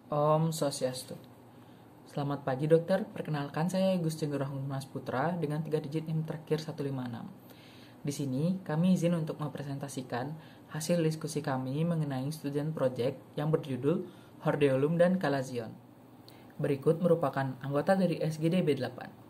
Om Swastiastu. Selamat pagi dokter, perkenalkan saya Gus Cenggurahung Mas Putra dengan 3 digit NIM terakhir 156. Di sini kami izin untuk mempresentasikan hasil diskusi kami mengenai student project yang berjudul Hordeolum dan Calazion. Berikut merupakan anggota dari SGD B8.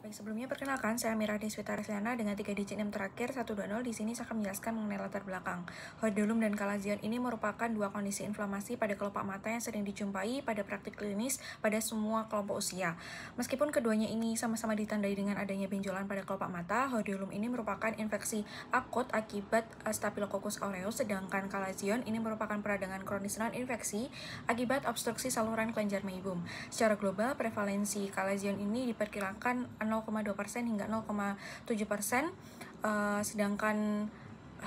Baik, sebelumnya perkenalkan, saya Mira Deswita Resliana dengan 3 digit NIM terakhir 120. Di sini saya akan menjelaskan mengenai latar belakang. Hordeolum dan Calazion ini merupakan dua kondisi inflamasi pada kelopak mata yang sering dijumpai pada praktik klinis pada semua kelompok usia. Meskipun keduanya ini sama-sama ditandai dengan adanya benjolan pada kelopak mata, Hordeolum ini merupakan infeksi akut akibat Staphylococcus aureus, sedangkan Calazion ini merupakan peradangan kronis non-infeksi akibat obstruksi saluran kelenjar meibum. Secara global, prevalensi Calazion ini diperkirakan 0,2% hingga 0,7%, sedangkan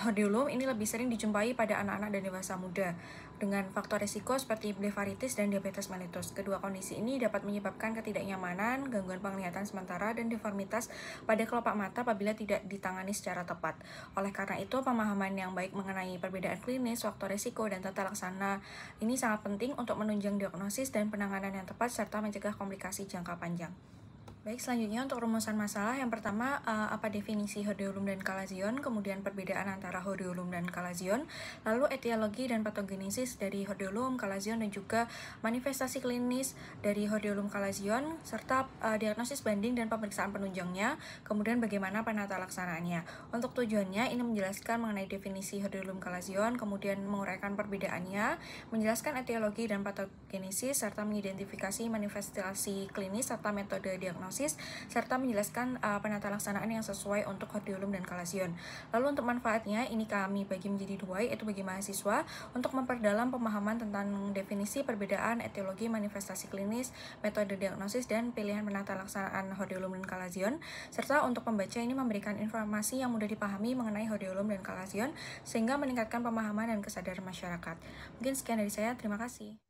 Hordeolum ini lebih sering dijumpai pada anak-anak dan dewasa muda dengan faktor risiko seperti blefaritis dan diabetes mellitus. Kedua kondisi ini dapat menyebabkan ketidaknyamanan, gangguan penglihatan sementara, dan deformitas pada kelopak mata apabila tidak ditangani secara tepat. Oleh karena itu, pemahaman yang baik mengenai perbedaan klinis, faktor risiko, dan tata laksana ini sangat penting untuk menunjang diagnosis dan penanganan yang tepat serta mencegah komplikasi jangka panjang. Baik, selanjutnya untuk rumusan masalah, yang pertama apa definisi Hordeolum dan Calazion, kemudian perbedaan antara Hordeolum dan Calazion, lalu etiologi dan patogenesis dari Hordeolum, Calazion, dan juga manifestasi klinis dari Hordeolum Calazion, serta diagnosis banding dan pemeriksaan penunjangnya, kemudian bagaimana penata laksanaannya. Untuk tujuannya, ini menjelaskan mengenai definisi Hordeolum Calazion, kemudian menguraikan perbedaannya, menjelaskan etiologi dan patogenesis, serta mengidentifikasi manifestasi klinis serta metode diagnosis, serta menjelaskan penata laksanaan yang sesuai untuk Hordeolum dan Calazion. Lalu untuk manfaatnya, ini kami bagi menjadi dua, yaitu bagi mahasiswa untuk memperdalam pemahaman tentang definisi, perbedaan, etiologi, manifestasi klinis, metode diagnosis, dan pilihan penata laksanaan Hordeolum dan Calazion, serta untuk pembaca ini memberikan informasi yang mudah dipahami mengenai Hordeolum dan Calazion, sehingga meningkatkan pemahaman dan kesadaran masyarakat. Mungkin sekian dari saya, terima kasih.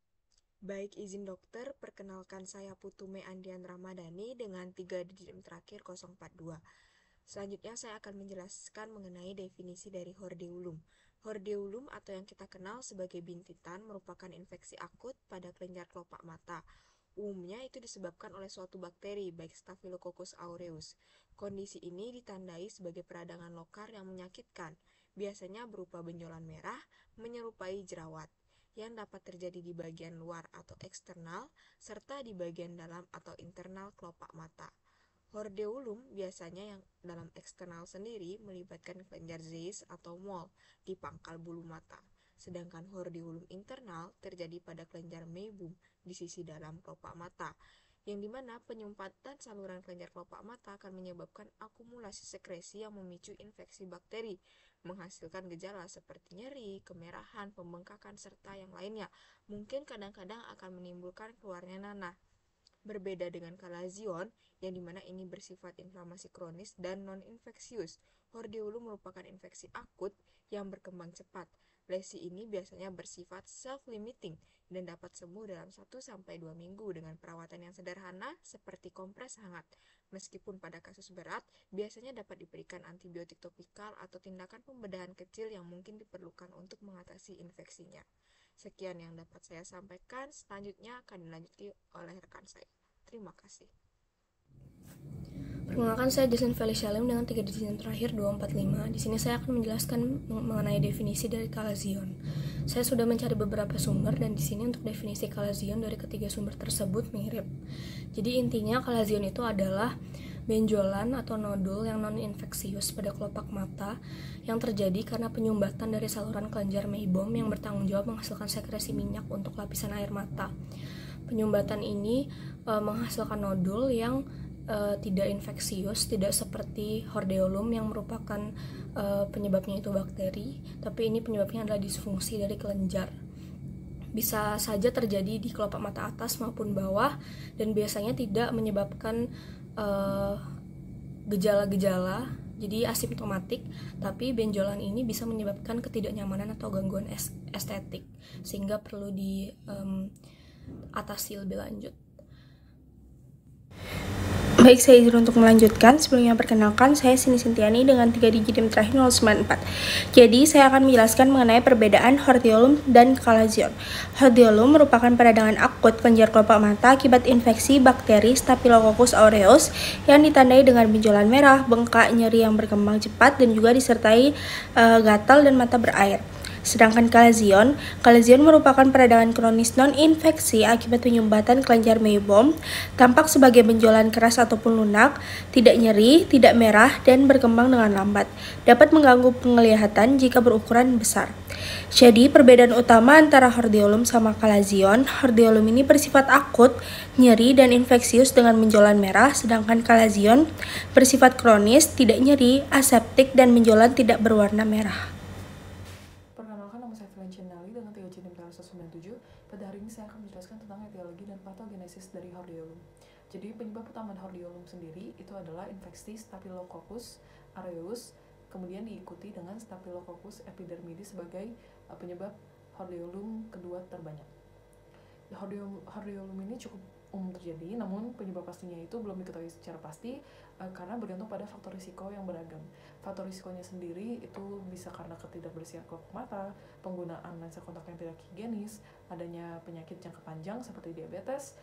Baik, izin dokter, perkenalkan saya Putume Andian Ramadhani dengan 3 digit NIM terakhir 042. Selanjutnya saya akan menjelaskan mengenai definisi dari Hordeolum. Hordeolum atau yang kita kenal sebagai bintitan merupakan infeksi akut pada kelenjar kelopak mata. Umumnya itu disebabkan oleh suatu bakteri, baik Staphylococcus aureus. Kondisi ini ditandai sebagai peradangan lokar yang menyakitkan, biasanya berupa benjolan merah menyerupai jerawat, yang dapat terjadi di bagian luar atau eksternal, serta di bagian dalam atau internal kelopak mata. Hordeolum biasanya yang dalam eksternal sendiri melibatkan kelenjar Zeiss atau mole di pangkal bulu mata, sedangkan hordeolum internal terjadi pada kelenjar meibum di sisi dalam kelopak mata, yang dimana penyumpatan saluran kelenjar kelopak mata akan menyebabkan akumulasi sekresi yang memicu infeksi bakteri, menghasilkan gejala seperti nyeri, kemerahan, pembengkakan, serta yang lainnya. Mungkin kadang-kadang akan menimbulkan keluarnya nanah. Berbeda dengan Calazion, yang dimana ini bersifat inflamasi kronis dan non-infeksius, Hordeolum merupakan infeksi akut yang berkembang cepat. Lesi ini biasanya bersifat self-limiting dan dapat sembuh dalam 1-2 minggu dengan perawatan yang sederhana seperti kompres hangat. Meskipun pada kasus berat, biasanya dapat diberikan antibiotik topikal atau tindakan pembedahan kecil yang mungkin diperlukan untuk mengatasi infeksinya. Sekian yang dapat saya sampaikan, selanjutnya akan dilanjuti oleh rekan saya. Terima kasih. Perkenalkan, saya Jason Felicia Lim dengan 3 digit NIM terakhir 245. Di sini saya akan menjelaskan mengenai definisi dari Calazion. Saya sudah mencari beberapa sumber dan di sini untuk definisi Calazion dari ketiga sumber tersebut mirip. Jadi intinya Calazion itu adalah benjolan atau nodul yang non-infeksius pada kelopak mata yang terjadi karena penyumbatan dari saluran kelenjar meibum yang bertanggung jawab menghasilkan sekresi minyak untuk lapisan air mata. Penyumbatan ini menghasilkan nodul yang tidak infeksius, tidak seperti Hordeolum yang merupakan penyebabnya itu bakteri, tapi ini penyebabnya adalah disfungsi dari kelenjar. Bisa saja terjadi di kelopak mata atas maupun bawah dan biasanya tidak menyebabkan gejala-gejala, jadi asimptomatik, tapi benjolan ini bisa menyebabkan ketidaknyamanan atau gangguan estetik sehingga perlu diatasi lebih lanjut. Baik, saya izin untuk melanjutkan. Sebelumnya perkenalkan, saya Sini Sintiani dengan 3 digit NIM terakhir 094. Jadi, saya akan menjelaskan mengenai perbedaan hordeolum dan kalazion. Hordeolum merupakan peradangan akut kelenjar kelopak mata akibat infeksi bakteri Staphylococcus aureus yang ditandai dengan benjolan merah, bengkak, nyeri yang berkembang cepat, dan juga disertai gatal dan mata berair. Sedangkan kalazion merupakan peradangan kronis non-infeksi akibat penyumbatan kelenjar meibom, tampak sebagai benjolan keras ataupun lunak, tidak nyeri, tidak merah, dan berkembang dengan lambat. Dapat mengganggu penglihatan jika berukuran besar. Jadi, perbedaan utama antara hordeolum sama kalazion, hordeolum ini bersifat akut, nyeri, dan infeksius dengan benjolan merah, sedangkan kalazion bersifat kronis, tidak nyeri, aseptik, dan benjolan tidak berwarna merah. Dengan 3 digit NIM 197. Pada hari ini saya akan menjelaskan tentang etiologi dan patogenesis dari hordeolum. Jadi penyebab utama hordeolum sendiri itu adalah infeksi Staphylococcus aureus, kemudian diikuti dengan Staphylococcus epidermidis sebagai penyebab hordeolum kedua terbanyak. Hordeolum ini cukup umum terjadi, namun penyebab pastinya itu belum diketahui secara pasti karena bergantung pada faktor risiko yang beragam. Faktor risikonya sendiri itu bisa karena ketidakbersihan kelopak mata, penggunaan lensa kontak yang tidak higienis, adanya penyakit jangka panjang seperti diabetes,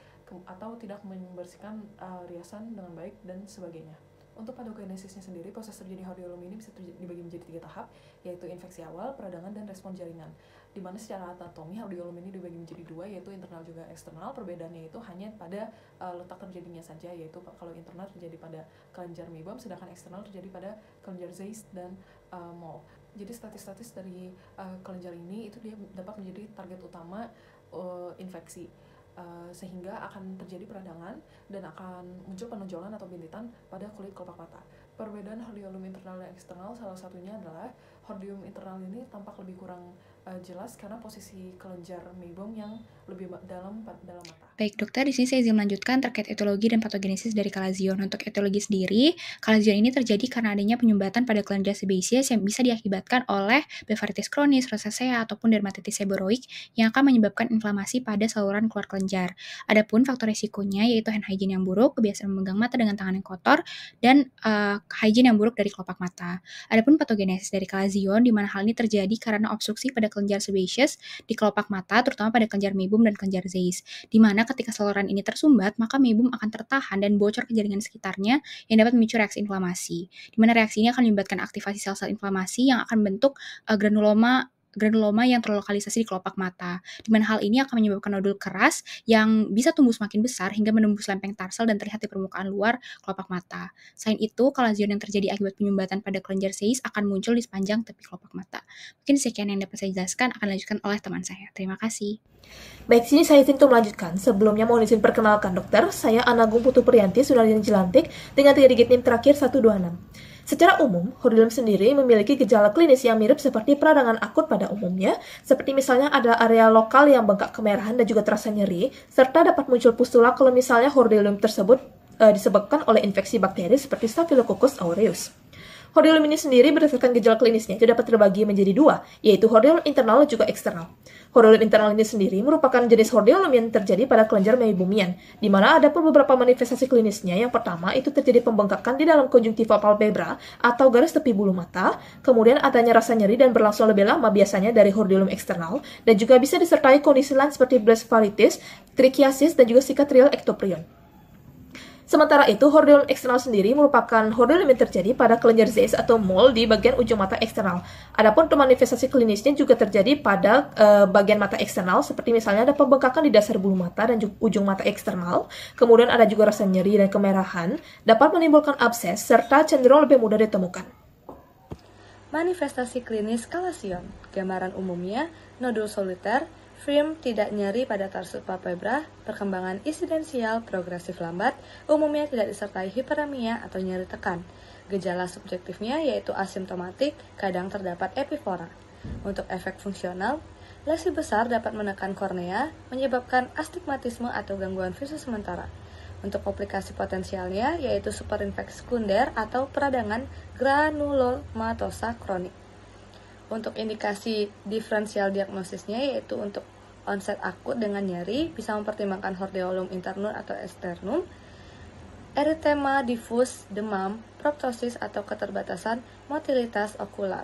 atau tidak membersihkan riasan dengan baik, dan sebagainya. Untuk patogenesisnya sendiri, proses terjadi hordeolum ini bisa dibagi menjadi 3 tahap, yaitu infeksi awal, peradangan, dan respon jaringan. Di mana secara anatomi hordeolum ini dibagi menjadi 2, yaitu internal juga eksternal. Perbedaannya itu hanya pada letak terjadinya saja, yaitu kalau internal terjadi pada kelenjar meibom, sedangkan eksternal terjadi pada kelenjar Zeiss dan Moll. Jadi statis dari kelenjar ini itu dia dapat menjadi target utama infeksi. Sehingga akan terjadi peradangan dan akan muncul penonjolan atau bintitan pada kulit kelopak mata. Perbedaan hordeolum internal dan eksternal salah satunya adalah hordeolum internal ini tampak lebih kurang jelas karena posisi kelenjar meibom yang lebih dalam mata. Baik dokter, di sini saya izin melanjutkan terkait etiologi dan patogenesis dari kalazion. Untuk etiologi sendiri, kalazion ini terjadi karena adanya penyumbatan pada kelenjar sebaceous yang bisa diakibatkan oleh blefaritis kronis, rosacea, ataupun dermatitis seborrheic yang akan menyebabkan inflamasi pada saluran keluar kelenjar. Adapun faktor risikonya yaitu hand hygiene yang buruk, kebiasaan memegang mata dengan tangan yang kotor, dan hygiene yang buruk dari kelopak mata. Adapun patogenesis dari kalazion, di mana hal ini terjadi karena obstruksi pada kelenjar sebaceous di kelopak mata, terutama pada kelenjar meibum dan kelenjar Zeiss, di mana ketika saluran ini tersumbat, maka meibum akan tertahan dan bocor ke jaringan sekitarnya yang dapat memicu reaksi inflamasi, di mana reaksi ini akan menyebabkan aktivasi sel-sel inflamasi yang akan membentuk granuloma yang terlokalisasi di kelopak mata, di mana hal ini akan menyebabkan nodul keras yang bisa tumbuh semakin besar hingga menembus lempeng tarsal dan terlihat di permukaan luar kelopak mata. Selain itu, kalazion yang terjadi akibat penyumbatan pada kelenjar Zeiss akan muncul di sepanjang tepi kelopak mata. Mungkin sekian yang dapat saya jelaskan, akan dilanjutkan oleh teman saya. Terima kasih. Baik, sini saya izin untuk melanjutkan. Sebelumnya mohon izin perkenalkan dokter, saya Anagung Putu Priyanti, Sunarjana Jelantik, dengan 3 digit NIM terakhir 126. Secara umum, hordeolum sendiri memiliki gejala klinis yang mirip seperti peradangan akut pada umumnya, seperti misalnya ada area lokal yang bengkak kemerahan dan juga terasa nyeri, serta dapat muncul pustula kalau misalnya hordeolum tersebut disebabkan oleh infeksi bakteri seperti Staphylococcus aureus. Hordeolum ini sendiri berdasarkan gejala klinisnya itu dapat terbagi menjadi 2, yaitu hordeolum internal dan juga eksternal. Hordeolum internal ini sendiri merupakan jenis hordeolum yang terjadi pada kelenjar meibomian, di mana ada beberapa manifestasi klinisnya. Yang pertama itu terjadi pembengkakan di dalam konjungtiva palpebra atau garis tepi bulu mata, kemudian adanya rasa nyeri dan berlangsung lebih lama biasanya dari hordeolum eksternal, dan juga bisa disertai kondisi lain seperti blefaritis, trichiasis, dan juga cicatrial ectoprion. Sementara itu, hordeolum eksternal sendiri merupakan hordeolum yang terjadi pada kelenjar Zeiss atau Moll di bagian ujung mata eksternal. Adapun manifestasi klinisnya juga terjadi pada bagian mata eksternal, seperti misalnya ada pembengkakan di dasar bulu mata dan ujung mata eksternal, kemudian ada juga rasa nyeri dan kemerahan, dapat menimbulkan abses, serta cenderung lebih mudah ditemukan. Manifestasi klinis kalazion, gambaran umumnya, nodul soliter, firm tidak nyeri pada tarsus palpebra, perkembangan insidensial progresif lambat, umumnya tidak disertai hiperemia atau nyeri tekan. Gejala subjektifnya yaitu asimptomatik, kadang terdapat epifora. Untuk efek fungsional, lesi besar dapat menekan kornea, menyebabkan astigmatisme atau gangguan visu sementara. Untuk komplikasi potensialnya yaitu superinfeksi sekunder atau peradangan granulomatosa kronik. Untuk indikasi diferensial diagnosisnya yaitu untuk onset akut dengan nyeri bisa mempertimbangkan hordeolum internum atau externum. eritema difus, demam, proptosis atau keterbatasan motilitas okular.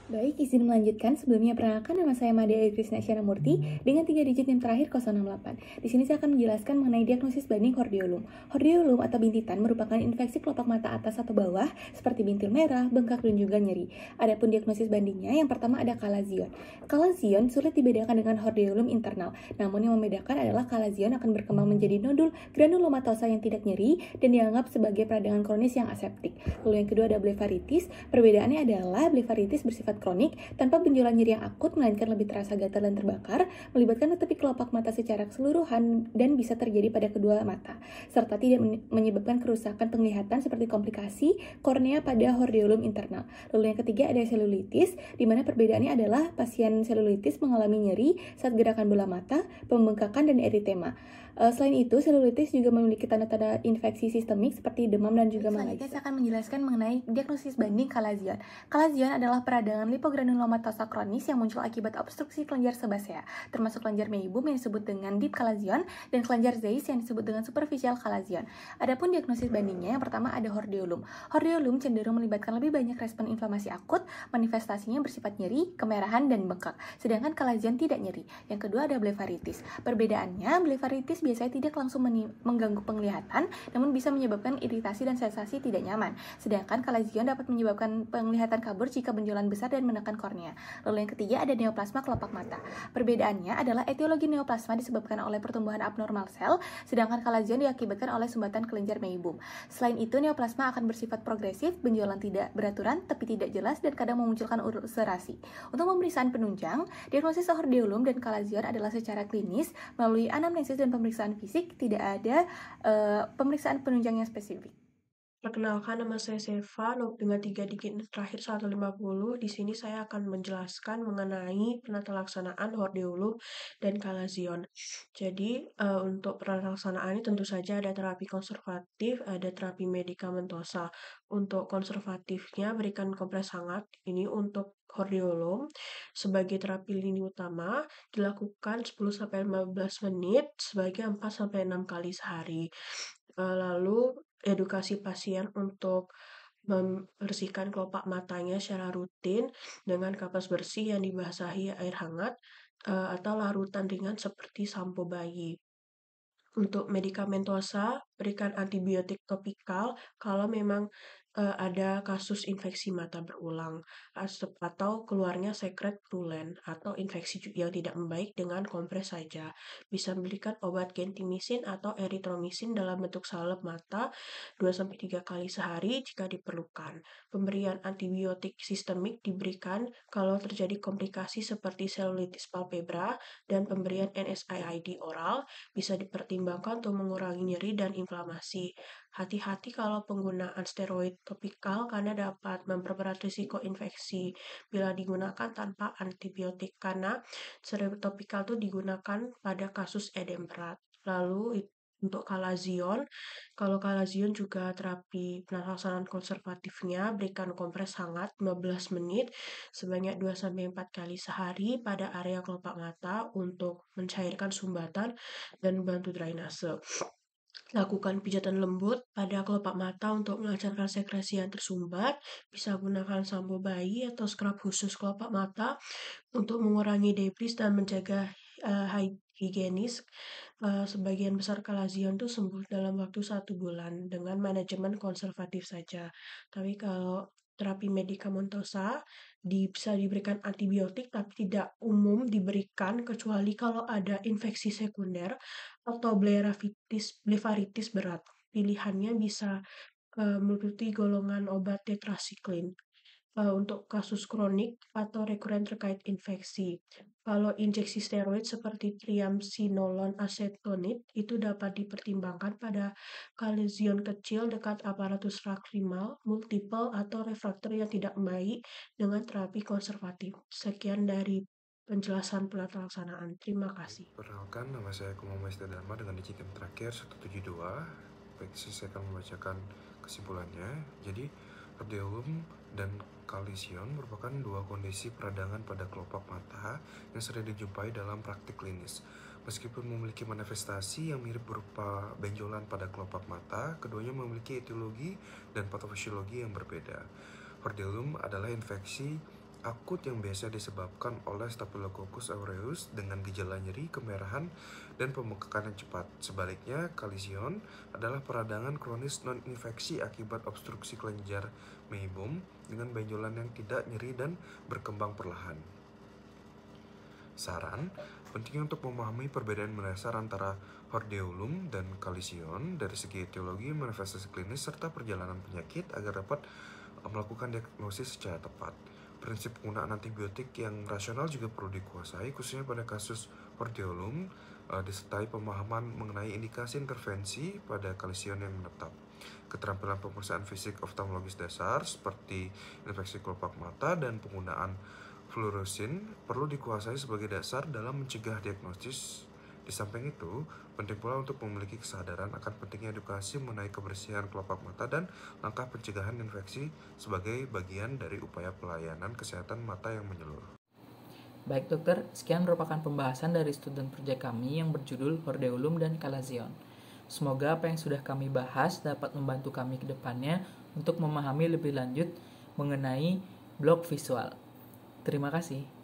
Baik, izin melanjutkan. Sebelumnya perkenalkan, nama saya Madya Krisna Murti dengan 3 digit NIM terakhir 068. Di sini saya akan menjelaskan mengenai diagnosis banding hordeolum. Hordeolum atau bintitan merupakan infeksi kelopak mata atas atau bawah seperti bintil merah, bengkak, dan juga nyeri. Adapun diagnosis bandingnya, yang pertama ada kalazion. Kalazion sulit dibedakan dengan hordeolum internal. Namun yang membedakan adalah kalazion akan berkembang menjadi nodul granulomatosa yang tidak nyeri dan dianggap sebagai peradangan kronis yang aseptik. Lalu yang kedua ada blefaritis. Perbedaannya adalah blefaritis bersifat kronik tanpa benjolan nyeri yang akut, melainkan lebih terasa gatal dan terbakar, melibatkan tepi kelopak mata secara keseluruhan dan bisa terjadi pada kedua mata, serta tidak menyebabkan kerusakan penglihatan seperti komplikasi kornea pada hordeolum internal. Lalu yang ketiga ada selulitis, di mana perbedaannya adalah pasien selulitis mengalami nyeri saat gerakan bola mata, pembengkakan, dan eritema. Selain itu, selulitis juga memiliki tanda-tanda infeksi sistemik seperti demam dan juga malaise. Saya akan menjelaskan mengenai diagnosis banding kalazion. Kalazion adalah peradangan lipogranulomatosa kronis yang muncul akibat obstruksi kelenjar sebasea, termasuk kelenjar meibum yang disebut dengan deep kalazion dan kelenjar Zeiss yang disebut dengan superficial kalazion. Adapun diagnosis bandingnya, yang pertama ada hordeolum. Hordeolum cenderung melibatkan lebih banyak respon inflamasi akut, manifestasinya bersifat nyeri, kemerahan, dan bengkak, sedangkan kalazion tidak nyeri. Yang kedua ada blefaritis. Perbedaannya, blefaritis biasanya tidak langsung mengganggu penglihatan, namun bisa menyebabkan iritasi dan sensasi tidak nyaman. Sedangkan kalazion dapat menyebabkan penglihatan kabur jika benjolan besar dan menekan kornea. Lalu yang ketiga ada neoplasma kelopak mata. Perbedaannya adalah etiologi neoplasma disebabkan oleh pertumbuhan abnormal sel, sedangkan kalazion diakibatkan oleh sumbatan kelenjar meibum. Selain itu, neoplasma akan bersifat progresif, benjolan tidak beraturan, tapi tidak jelas, dan kadang memunculkan ulcerasi. Untuk pemeriksaan penunjang, diagnosis hordeolum dan kalazion adalah secara klinis melalui anamnesis dan pemeriksaan fisik, tidak ada pemeriksaan penunjang yang spesifik. Perkenalkan, nama saya Seva dengan 3 digit terakhir 150. Di sini saya akan menjelaskan mengenai penata laksanaan hordeolum dan kalazion. Jadi untuk penata laksanaan ini tentu saja ada terapi konservatif, ada terapi medikamentosa. Untuk konservatifnya berikan kompres hangat. Ini untuk hordeolum sebagai terapi lini utama dilakukan 10-15 menit sebagai 4-6 kali sehari. Lalu edukasi pasien untuk membersihkan kelopak matanya secara rutin dengan kapas bersih yang dibasahi air hangat atau larutan ringan seperti sampo bayi. Untuk medikamentosa, berikan antibiotik topikal kalau memang ada kasus infeksi mata berulang atau keluarnya sekret prulen atau infeksi yang tidak membaik dengan kompres saja. Bisa berikan obat gentamicin atau erythromycin dalam bentuk salep mata 2-3 kali sehari jika diperlukan. Pemberian antibiotik sistemik diberikan kalau terjadi komplikasi seperti selulitis palpebra, dan pemberian NSAID oral bisa dipertimbangkan untuk mengurangi nyeri dan inflamasi. Hati-hati kalau penggunaan steroid topikal karena dapat memperberat risiko infeksi bila digunakan tanpa antibiotik, karena steroid topikal itu digunakan pada kasus edem berat. Lalu untuk kalazion, kalau kalazion juga terapi pelaksanaan konservatifnya berikan kompres hangat 15 menit sebanyak 2-4 kali sehari pada area kelopak mata untuk mencairkan sumbatan dan bantu drainase. Lakukan pijatan lembut pada kelopak mata untuk melancarkan sekresi yang tersumbat. Bisa gunakan sampo bayi atau scrub khusus kelopak mata untuk mengurangi debris dan menjaga higienis. Sebagian besar kalazion itu sembuh dalam waktu 1 bulan dengan manajemen konservatif saja. Tapi kalau terapi medikamentosa bisa diberikan antibiotik, tapi tidak umum diberikan kecuali kalau ada infeksi sekunder atau blefaritis berat. Pilihannya bisa meliputi golongan obat tetrasiklin untuk kasus kronik atau rekuren terkait infeksi. Kalau injeksi steroid seperti triamcinolone acetonide itu dapat dipertimbangkan pada kalazion kecil dekat aparatus lacrimal multiple atau refraktor yang tidak baik dengan terapi konservatif. Sekian dari penjelasan penata laksanaan. Terima kasih. Perkenalkan, nama saya Kumama Dharma dengan digit yang terakhir 172. Baik, saya akan membacakan kesimpulannya. Jadi, hordeolum dan kalazion merupakan 2 kondisi peradangan pada kelopak mata yang sering dijumpai dalam praktik klinis. Meskipun memiliki manifestasi yang mirip berupa benjolan pada kelopak mata, keduanya memiliki etiologi dan patofisiologi yang berbeda. Hordeolum adalah infeksi akut yang biasa disebabkan oleh Staphylococcus aureus dengan gejala nyeri, kemerahan, dan pembengkakan yang cepat. Sebaliknya, Calizion adalah peradangan kronis non-infeksi akibat obstruksi kelenjar meibum dengan benjolan yang tidak nyeri dan berkembang perlahan. Saran, pentingnya untuk memahami perbedaan mendasar antara Hordeolum dan Calizion dari segi etiologi, manifestasi klinis, serta perjalanan penyakit agar dapat melakukan diagnosis secara tepat. Prinsip penggunaan antibiotik yang rasional juga perlu dikuasai, khususnya pada kasus Hordeolum, disertai pemahaman mengenai indikasi intervensi pada Calizion yang menetap. Keterampilan pemeriksaan fisik oftalmologis dasar seperti infeksi kelopak mata dan penggunaan fluoresin perlu dikuasai sebagai dasar dalam mencegah diagnosis. Di samping itu, penting pula untuk memiliki kesadaran akan pentingnya edukasi mengenai kebersihan kelopak mata dan langkah pencegahan infeksi sebagai bagian dari upaya pelayanan kesehatan mata yang menyeluruh. Baik dokter, sekian merupakan pembahasan dari student project kami yang berjudul Hordeolum dan Calizion. Semoga apa yang sudah kami bahas dapat membantu kami ke depannya untuk memahami lebih lanjut mengenai blok visual. Terima kasih.